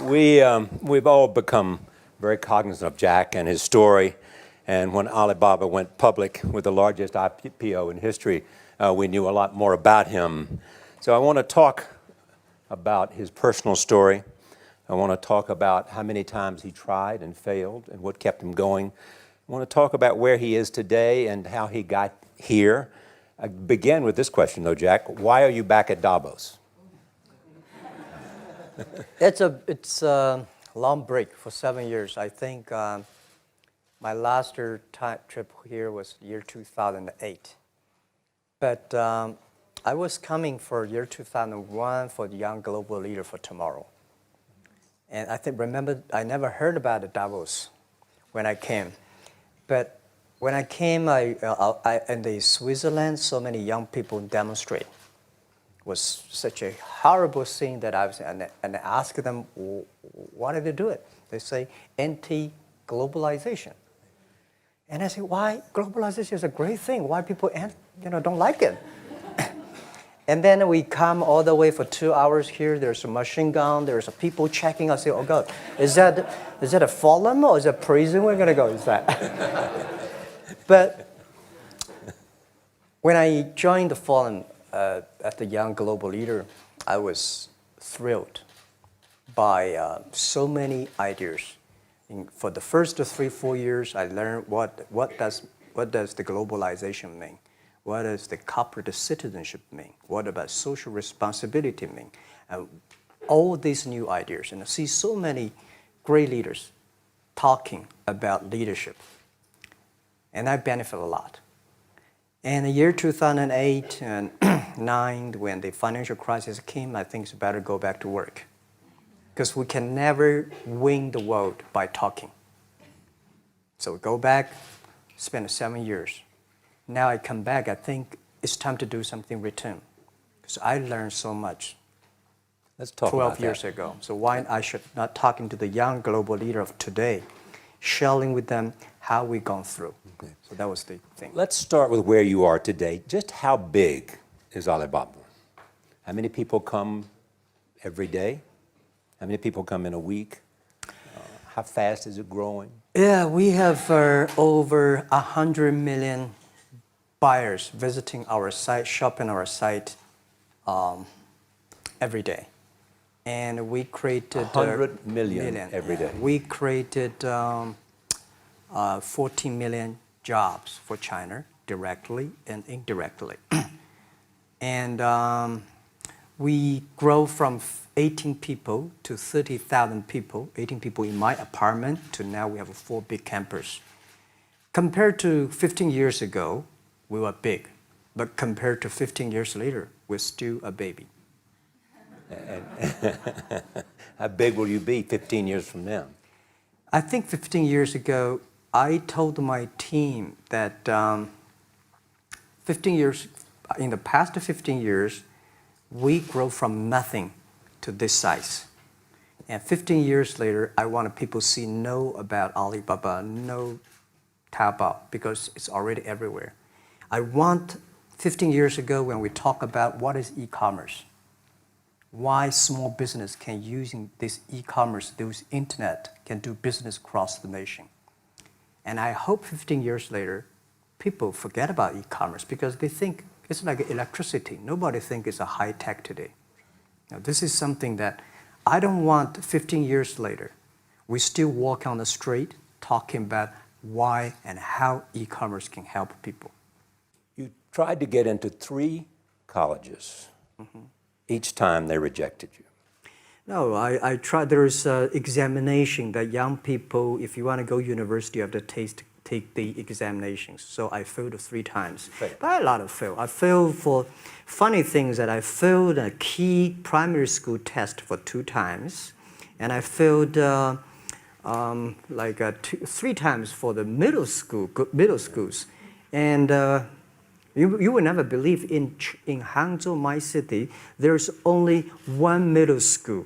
We've all become very cognizant of Jack and his story. And when Alibaba went public with the largest IPO in history, we knew a lot more about him. So I want to talk about his personal story. I want to talk about how many times he tried and failed and what kept him going. I want to talk about where he is today and how he got here. I begin with this question, though, Jack. Why are you back at Davos? It's a long break for 7 years. I think my last trip here was year 2008. But I was coming for year 2001 for the Young Global Leader for Tomorrow. And remember, I never heard about the Davos when I came. But when I came, in the Switzerland, so many young people demonstrate. Was such a horrible thing that I was, and I asked them, why did they do it? They say, anti-globalization. And I say, why? Globalization is a great thing. Why people don't like it? And then we come all the way for 2 hours here. There's a machine gun. There's people checking. I say, oh God, is that a forum or is that prison we're going to go? Is that? But when I joined the forum, at the Young Global Leader, I was thrilled by so many ideas. For the first 3-4 years, I learned what does the globalization mean? What does the corporate citizenship mean? What about social responsibility mean? All these new ideas, and I see so many great leaders talking about leadership, and I benefit a lot. And the year 2008 and 2009, when the financial crisis came, I think it's better to go back to work. Because we can never win the world by talking. So we go back, spend 7 years. Now I come back, I think it's time to do something return. Because I learned so much. Let's talk 12 years ago. So why I should not talking to the young global leader of today, sharing with them how we've gone through. Okay. So that was the thing. Let's start with where you are today. Just how big is Alibaba? How many people come every day? How many people come in a week? How fast is it growing? Yeah, we have over 100 million buyers visiting our site, shopping our site every day. And we created 100 million every day. We created 14 million jobs for China, directly and indirectly. And we grow from 18 people to 30,000 people, 18 people in my apartment, to now we have a 4 big campus. Compared to 15 years ago, we were big. But compared to 15 years later, we're still a baby. How big will you be 15 years from now? I think 15 years ago, I told my team that 15 years, in the past 15 years, we grow from nothing to this size. And 15 years later, I want people to know about Alibaba, know Taobao, because it's already everywhere. I want 15 years ago when we talk about what is e-commerce, why small business can using this e-commerce, this internet, can do business across the nation. And I hope 15 years later, people forget about e-commerce because they think it's like electricity. Nobody thinks it's a high tech today. Now, this is something that I don't want 15 years later. We still walk on the street talking about why and how e-commerce can help people. You tried to get into 3 colleges. Mm-hmm. Each time they rejected you. No, I tried. There is an examination that young people, if you want to go university, you have to take the examinations. So I failed 3 times. Right. But a lot of fail. I failed for funny things that I failed a key primary school test for 2 times. And I failed 3 times for the middle schools. And you will never believe in Hangzhou, my city, there's only 1 middle school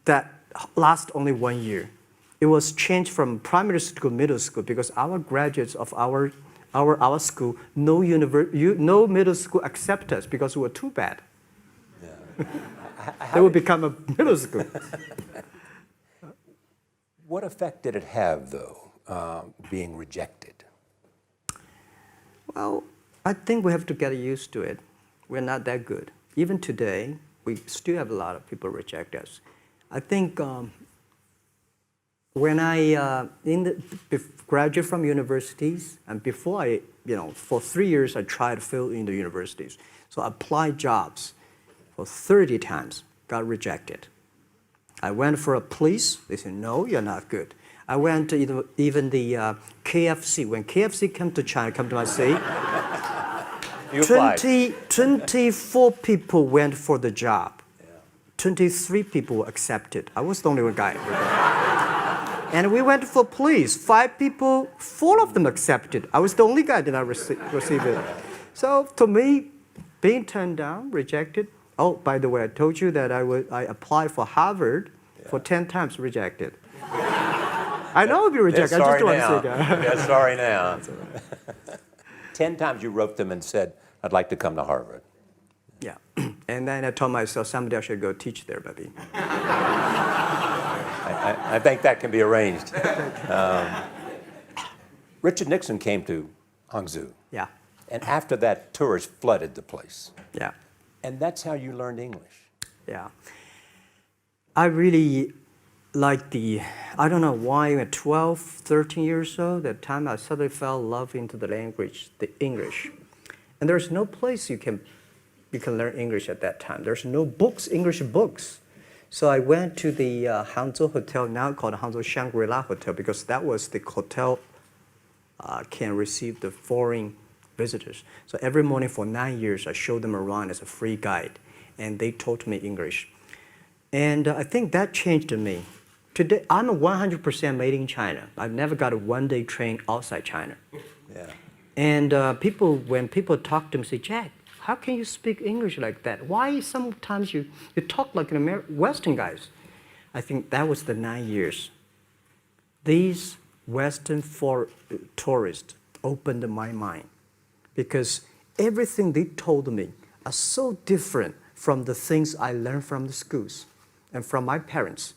that lasts only 1 year. It was changed from primary school to middle school because our graduates of our school, no middle school accept us because we were too bad. Yeah. They would become a middle school. What effect did it have, though, being rejected? Well, I think we have to get used to it. We're not that good. Even today, we still have a lot of people reject us. I think when I graduate from universities, and before I, for 3 years, I tried to fill in the universities. So I applied jobs for 30 times, got rejected. I went for a police, they said, no, you're not good. I went to even the KFC. When KFC came to China, come to my city, 24 people went for the job. 23 people were accepted. I was the only one guy. And we went for police. 5 people, 4 of them accepted. I was the only guy that I received it. So to me, being turned down, rejected. Oh, by the way, I told you that I applied for Harvard for 10 times, rejected. I know I'll be rejected. I just don't want to say that. Yeah, sorry now. 10 times you wrote them and said, I'd like to come to Harvard. Yeah. And then I told myself, someday I should go teach there, baby. I think that can be arranged. Richard Nixon came to Hangzhou. Yeah. And after that, tourists flooded the place. Yeah. And that's how you learned English. Yeah. I really like I don't know why, at 12, 13 years old, that time I suddenly fell in love into the language, the English. And there's no place you can learn English at that time. There's no books, English books. So I went to the Hangzhou Hotel, now called Hangzhou Shangri-La Hotel, because that was the hotel can receive the foreign visitors. So every morning for 9 years, I showed them around as a free guide, and they taught me English. And I think that changed me. Today, I'm 100% made in China. I've never got a one-day train outside China. Yeah. And when people talk to me, say, Jack, how can you speak English like that? Why sometimes you talk like an Western guys? I think that was the 9 years. These Western tourists opened my mind, because everything they told me are so different from the things I learned from the schools and from my parents.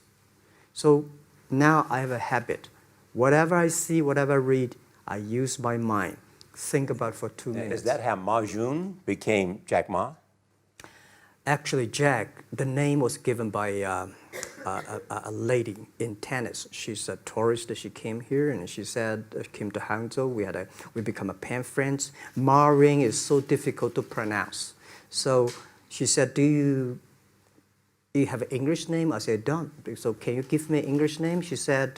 So now I have a habit. Whatever I see, whatever I read, I use my mind. Think about for 2 minutes. Is that how Ma Jun became Jack Ma? Actually, Jack, the name was given by a lady in tennis. She's a tourist. She came here and she said, came to Hangzhou. We become a pen friends. Ma Ring is so difficult to pronounce. So she said, do you have an English name? I said, don't. So can you give me an English name? She said,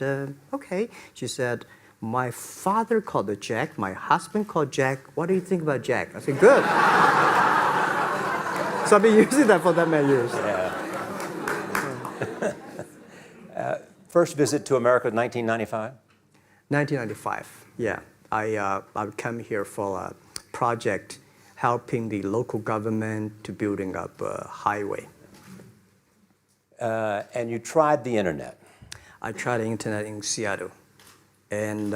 okay. She said, my father called it Jack. My husband called Jack. What do you think about Jack? I said, good. So I've been using that for that many years. Yeah. First visit to America, 1995? 1995, yeah. I come here for a project helping the local government to building up a highway. And you tried the internet. I tried the internet in Seattle, and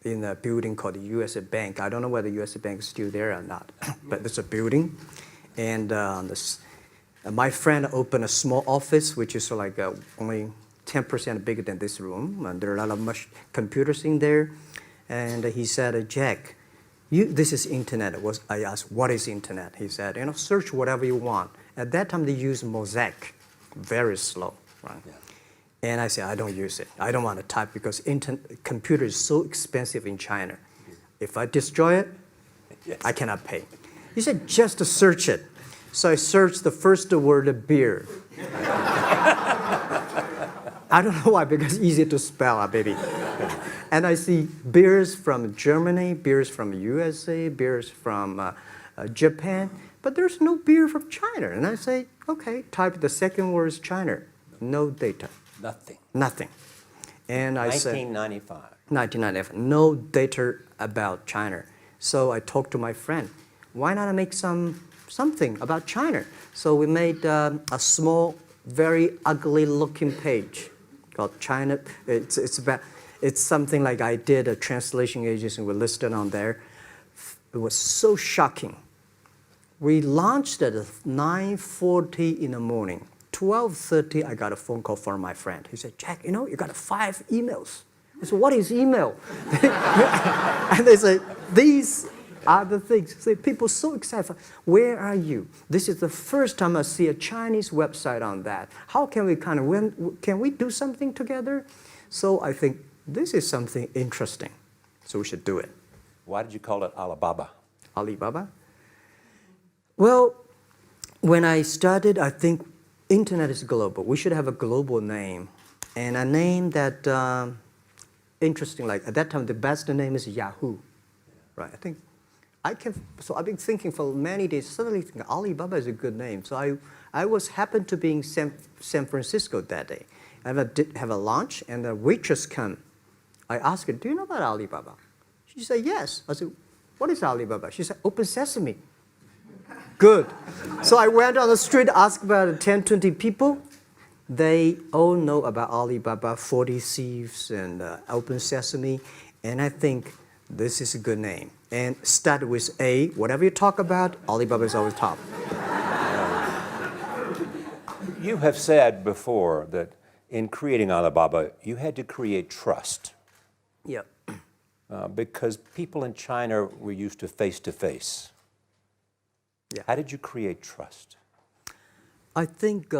in a building called the USA Bank. I don't know whether the USA Bank is still there or not, but there's a building. And my friend opened a small office, which is like only 10% bigger than this room. And there are a lot of computers in there. And he said, Jack, this is internet. I asked, what is internet? He said, search whatever you want. At that time, they used Mosaic, very slow, right? Yeah. And I said, I don't use it. I don't want to type because computer is so expensive in China. If I destroy it, yes, I cannot pay. He said, just to search it. So I searched the first word, beer. I don't know why, because it's easy to spell, baby. And I see beers from Germany, beers from USA, beers from Japan, but there's no beer from China. And I say, okay, type the second word is China. No data. Nothing. And I said, 1995, no data about China. So I talked to my friend, why not make something about China? So we made a small, very ugly looking page called China. It's something like I did a translation agency, we listed on there. It was so shocking. We launched at 9:40 in the morning. 12:30, I got a phone call from my friend. He said, Jack, you got 5 emails. I said, what is email? And they say, these are the things. So people are so excited. Where are you? This is the first time I see a Chinese website on that. How can we can we do something together? So I think this is something interesting. So we should do it. Why did you call it Alibaba? Alibaba? Well, when I started, I think internet is global. We should have a global name. And a name that, interesting, like at that time, the best name is Yahoo. Right? So I've been thinking for many days, suddenly thinking Alibaba is a good name. So I happened to be in San Francisco that day. I did have a lunch, and the waitress came. I asked her, do you know about Alibaba? She said, yes. I said, what is Alibaba? She said, Open Sesame. Good. So I went on the street, asked about 10, 20 people. They all know about Alibaba, 40 Thieves, and Open Sesame. And I think this is a good name. And start with A. Whatever you talk about, Alibaba is always top. You have said before that in creating Alibaba, you had to create trust. Yeah. Because people in China were used to face-to-face. Yeah. How did you create trust? I think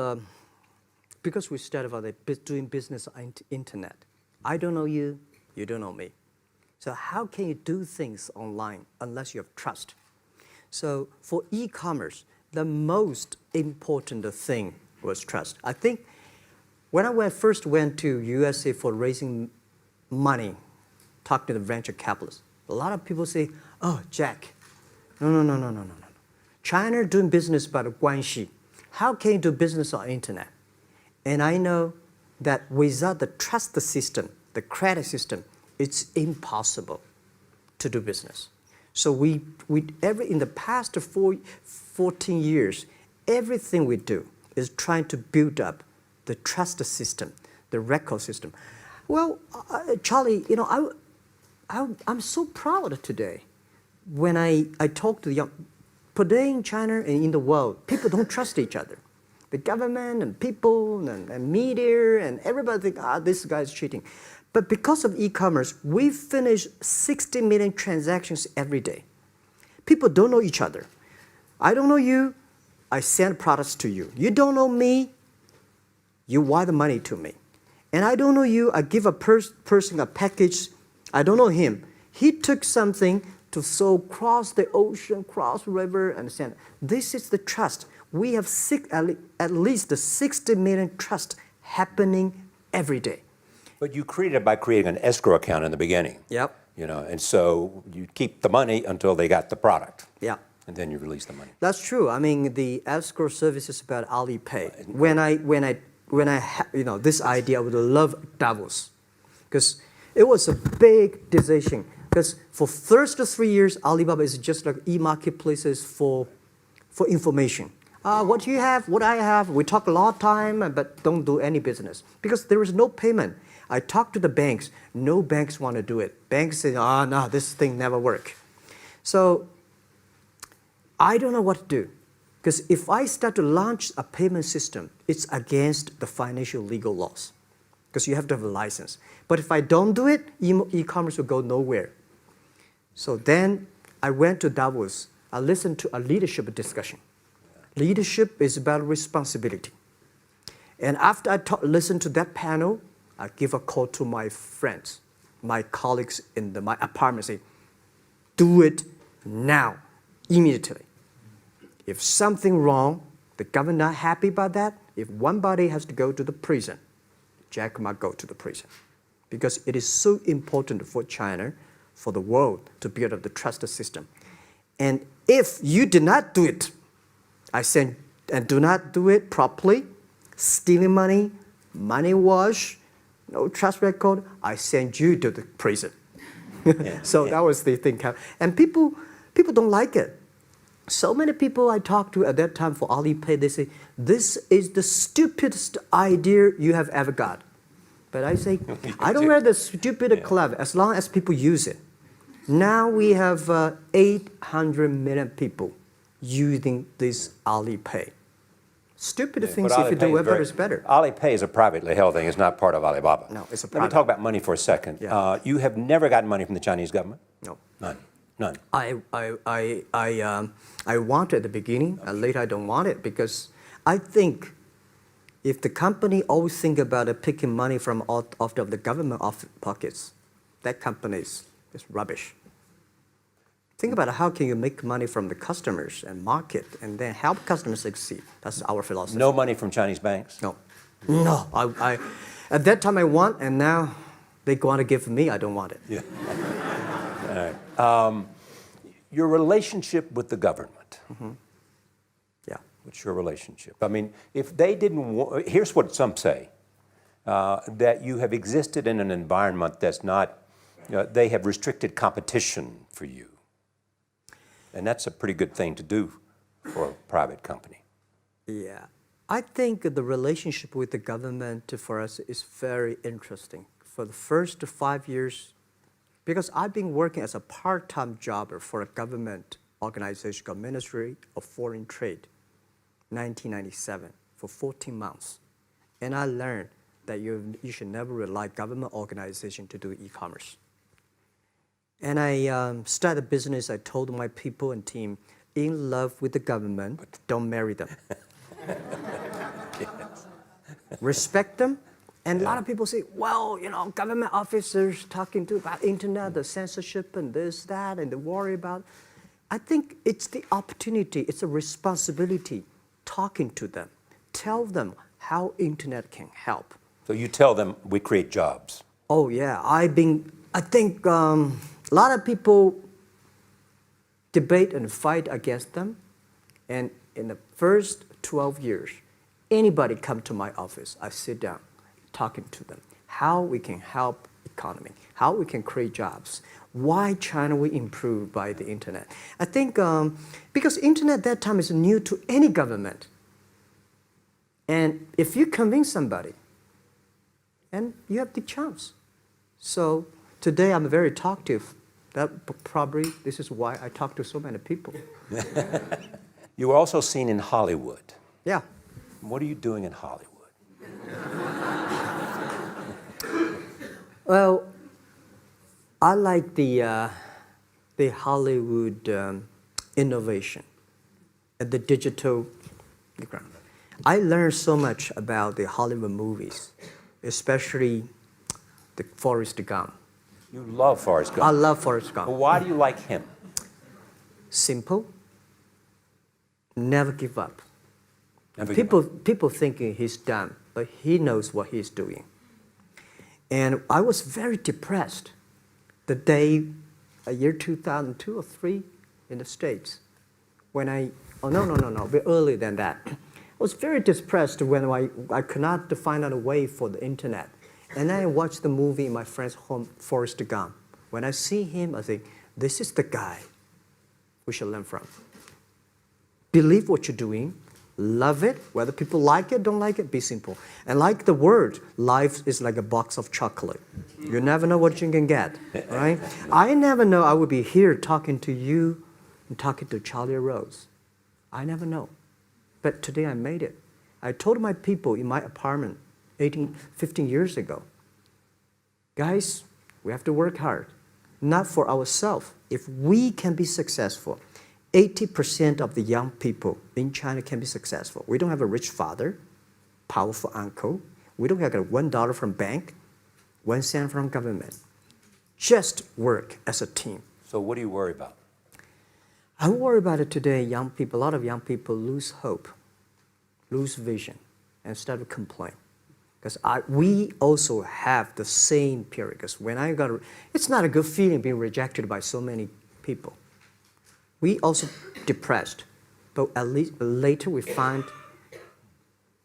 because we started out doing business on internet. I don't know you, you don't know me. So how can you do things online unless you have trust? So for e-commerce, the most important thing was trust. I think when I first went to USA for raising money, talking to the venture capitalists, a lot of people say, oh, Jack, no. China doing business by the guanxi. How can you do business on internet? And I know that without the trust system, the credit system, it's impossible to do business. So in the past 14 years, everything we do is trying to build up the trust system, the record system. Well, Charlie, I'm so proud today. When I talk to the young, today in China and in the world, people don't trust each other. The government and people and media and everybody think, this guy's cheating. But because of e-commerce, we finish 60 million transactions every day. People don't know each other. I don't know you, I send products to you. You don't know me, you wire the money to me. And I don't know you, I give a person a package, I don't know him. He took something to cross the ocean, cross the river, and send. This is the trust. We have at least 60 million trust happening every day. But you created it by creating an escrow account in the beginning. Yep. And so you keep the money until they got the product. Yeah. And then you release the money. That's true. I mean, the escrow service is about Alipay. When this idea, I would love Davos, because it was a big decision. Because for first 3 years, Alibaba is just like e-marketplaces for information. What you have, what I have, we talk a lot of time, but don't do any business. Because there is no payment. I talked to the banks. No banks want to do it. Banks say, no, this thing never work. So I don't know what to do. Because if I start to launch a payment system, it's against the financial legal laws. Because you have to have a license. But if I don't do it, e-commerce will go nowhere. So then I went to Davos. I listened to a leadership discussion. Leadership is about responsibility. And after I listened to that panel, I give a call to my friends, my colleagues in my apartment, say, do it now, immediately. If something wrong, the government not happy about that, if one body has to go to the prison, Jack might go to the prison. Because it is so important for China, for the world, to build up the trust system. And if you did not do it, I said, and do not do it properly, stealing money, money wash, no trust record, I send you to the prison. That was the thing. And people don't like it. So many people I talked to at that time for Alipay, they say, this is the stupidest idea you have ever got. But I say, I don't wear the stupid clever as long as people use it. Now we have 800 million people using this Alipay. Stupid things But if you Alipay do is web very- is better. Alipay is a privately held thing. It's not part of Alibaba. No, it's a Let me private. talk about money for a second. Yeah. You have never gotten money from the Chinese government? No. None. None. I want it at the beginning, and later I don't want it because I think if the company always think about picking money from out of the government pockets, that company is rubbish. Think about how can you make money from the customers and market and then help customers succeed. That's our philosophy. No money from Chinese banks? No. No. At that time I want, and now they want to give me, I don't want it. Yeah. All right. Your relationship with the government. Yeah. What's your relationship? I mean, if they didn't, here's what some say, that you have existed in an environment that's not, they have restricted competition for you. And that's a pretty good thing to do for a private company. Yeah. I think the relationship with the government for us is very interesting. For the first 5 years, because I've been working as a part-time jobber for a government organization called Ministry of Foreign Trade, 1997, for 14 months. And I learned that you should never rely government organization to do e-commerce. And I started a business. I told my people and team, in love with the government, don't marry them. Yes. Respect them. And a lot of people say, well, government officers talking about internet, the censorship and this, that, and they worry about. I think it's the opportunity, it's a responsibility talking to them. Tell them how internet can help. So you tell them we create jobs. Oh yeah, I think a lot of people debate and fight against them. And in the first 12 years, anybody come to my office, I sit down, talking to them, how we can help economy, how we can create jobs, why China will improve by the internet. I think because internet at that time is new to any government. And if you convince somebody, and you have the chance. So today I'm very talkative. That probably, this is why I talk to so many people. You were also seen in Hollywood. Yeah. What are you doing in Hollywood? Well, I like the Hollywood innovation and the digital background. I learned so much about the Hollywood movies, especially the Forrest Gump. You love Forrest Gump. I love Forrest Gump. Well, why do you like him? Simple. Never give up. Never give up. People thinking he's dumb, but he knows what he's doing. And I was very depressed the day, year 2002 or 3 in the States, when a bit earlier than that. I was very depressed when I could not find out a way for the internet. And I watched the movie in my friend's home, Forrest Gump. When I see him, I think, this is the guy we should learn from. Believe what you're doing, love it, whether people like it, don't like it, be simple. And like the word, life is like a box of chocolate. You never know what you can get, right? I never know I would be here talking to you and talking to Charlie Rose. I never know. But today I made it. I told my people in my apartment 15 years ago, guys, we have to work hard, not for ourselves. If we can be successful, 80% of the young people in China can be successful. We don't have a rich father, powerful uncle. We don't have $1 from bank, 1 cent from government. Just work as a team. So what do you worry about? I worry about it today. Young people, a lot of young people lose hope, lose vision, and start to complain. Because we also have the same period. Because when it's not a good feeling being rejected by so many people. We also depressed, but at least later we find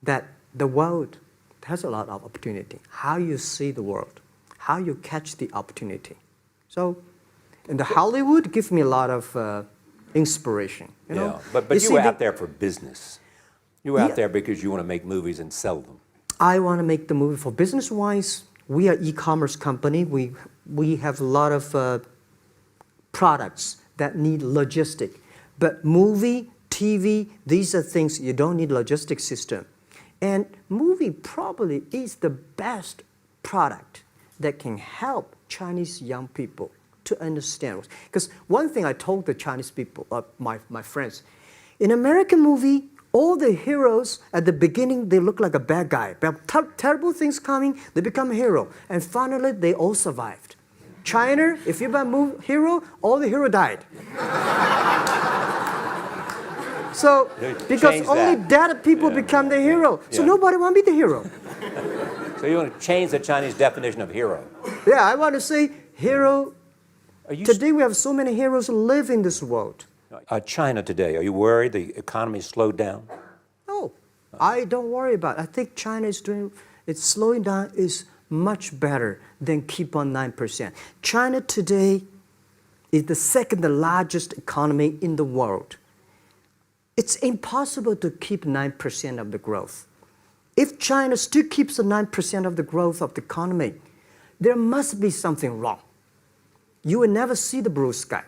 that the world has a lot of opportunity. How you see the world, how you catch the opportunity. So, and the Hollywood gives me a lot of inspiration. You know? But you were out there for business. You were out there because you want to make movies and sell them. I want to make the movie for business-wise. We are e-commerce company. We have a lot of products that need logistic. But movie TV, these are things you don't need logistics system. And movie probably is the best product that can help Chinese young people to understand. Because one thing I told the Chinese people, my friends, in American movie, all the heroes at the beginning, they look like a bad guy. Terrible things coming, they become a hero. And finally, they all survived. China, if you're a hero, all the hero died. So, because only dead people become the hero. So nobody want to be the hero. So you want to change the Chinese definition of hero? Yeah, I want to say hero. Today we have so many heroes live in this world. China today, are you worried the economy slowed down? No, I don't worry about it. I think China is it's slowing down is much better than keep on 9%. China today is the second largest economy in the world. It's impossible to keep 9% of the growth. If China still keeps the 9% of the growth of the economy, there must be something wrong. You will never see the blue sky.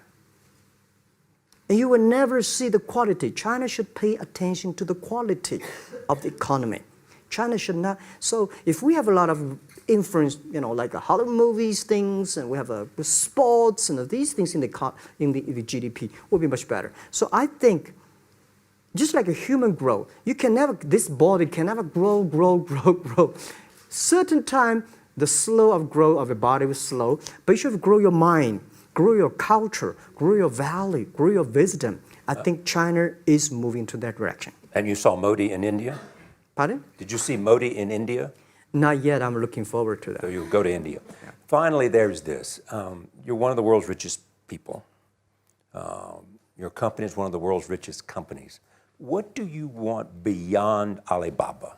And you will never see the quality. China should pay attention to the quality of the economy. China should not. So if we have a lot of influence, like Hollywood movies, things, and we have sports and these things in the GDP, will be much better. So I think, just like a human growth, this body can never grow. Certain time, the slow of growth of the body was slow, but you should grow your mind, grow your culture, grow your value, grow your wisdom. I think China is moving to that direction. And you saw Modi in India? Pardon? Did you see Modi in India? Not yet. I'm looking forward to that. So you'll go to India. Yeah. Finally, there's this. You're one of the world's richest people. Your company is one of the world's richest companies. What do you want beyond Alibaba?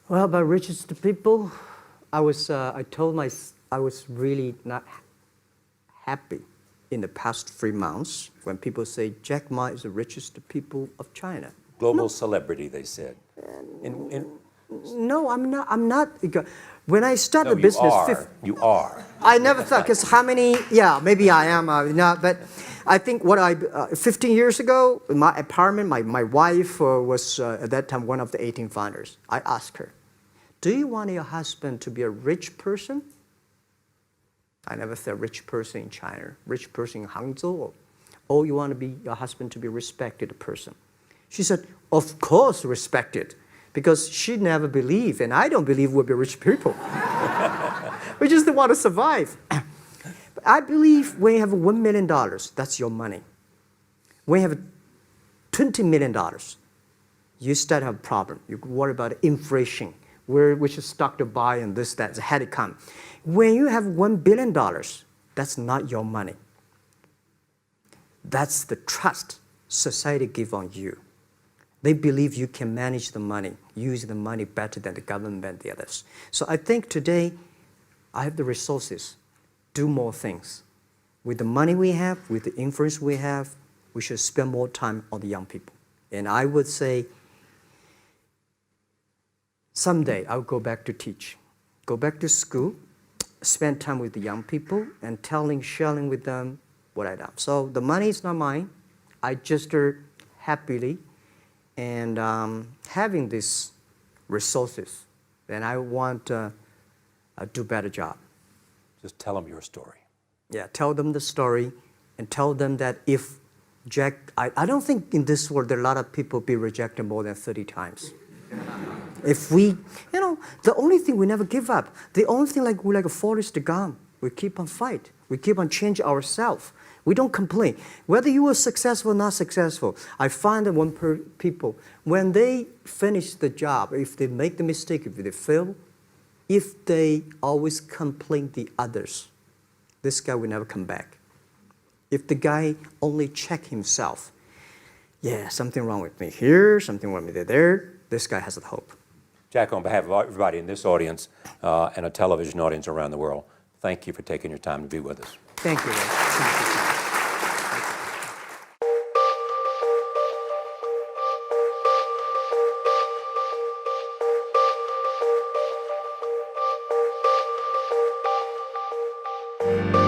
Well, about richest people, I was really not happy in the past 3 months when people say Jack Ma is the richest people of China. Global celebrity, they said. No, I'm not. When I started business, you are. I never thought, because how many? Yeah, maybe I am. But I think 15 years ago, in my apartment, my wife was at that time one of the 18 founders. I asked her, "Do you want your husband to be a rich person?" I never said rich person in China, rich person in Hangzhou, or you want your husband to be a respected person. She said, "Of course, respected." Because she never believed, and I don't believe we'll be rich people. We just want to survive. But I believe when you have $1 million, that's your money. When you have $20 million, you start to have a problem. You worry about inflation, which stock to buy and this, that, how it come. When you have $1 billion, that's not your money. That's the trust society give on you. They believe you can manage the money, use the money better than the government and the others. So I think today, I have the resources, do more things. With the money we have, with the influence we have, we should spend more time on the young people. And I would say, someday I'll go back to teach. Go back to school, spend time with the young people, and sharing with them what I done. So the money is not mine. I just happily and having these resources, then I want to do better job. Just tell them your story. Yeah, tell them the story and tell them that if I don't think in this world there are a lot of people be rejected more than 30 times. If we, the only thing we never give up, the only thing we're like a Forrest Gump, we keep on fight, we keep on change ourselves. We don't complain. Whether you were successful or not successful, I find that people, when they finish the job, if they make the mistake, if they fail, if they always complain the others, this guy will never come back. If the guy only check himself, yeah, something wrong with me here, something wrong with me there, this guy has a hope. Jack, on behalf of everybody in this audience and a television audience around the world, thank you for taking your time to be with us. Thank you. Thank you. Thank you.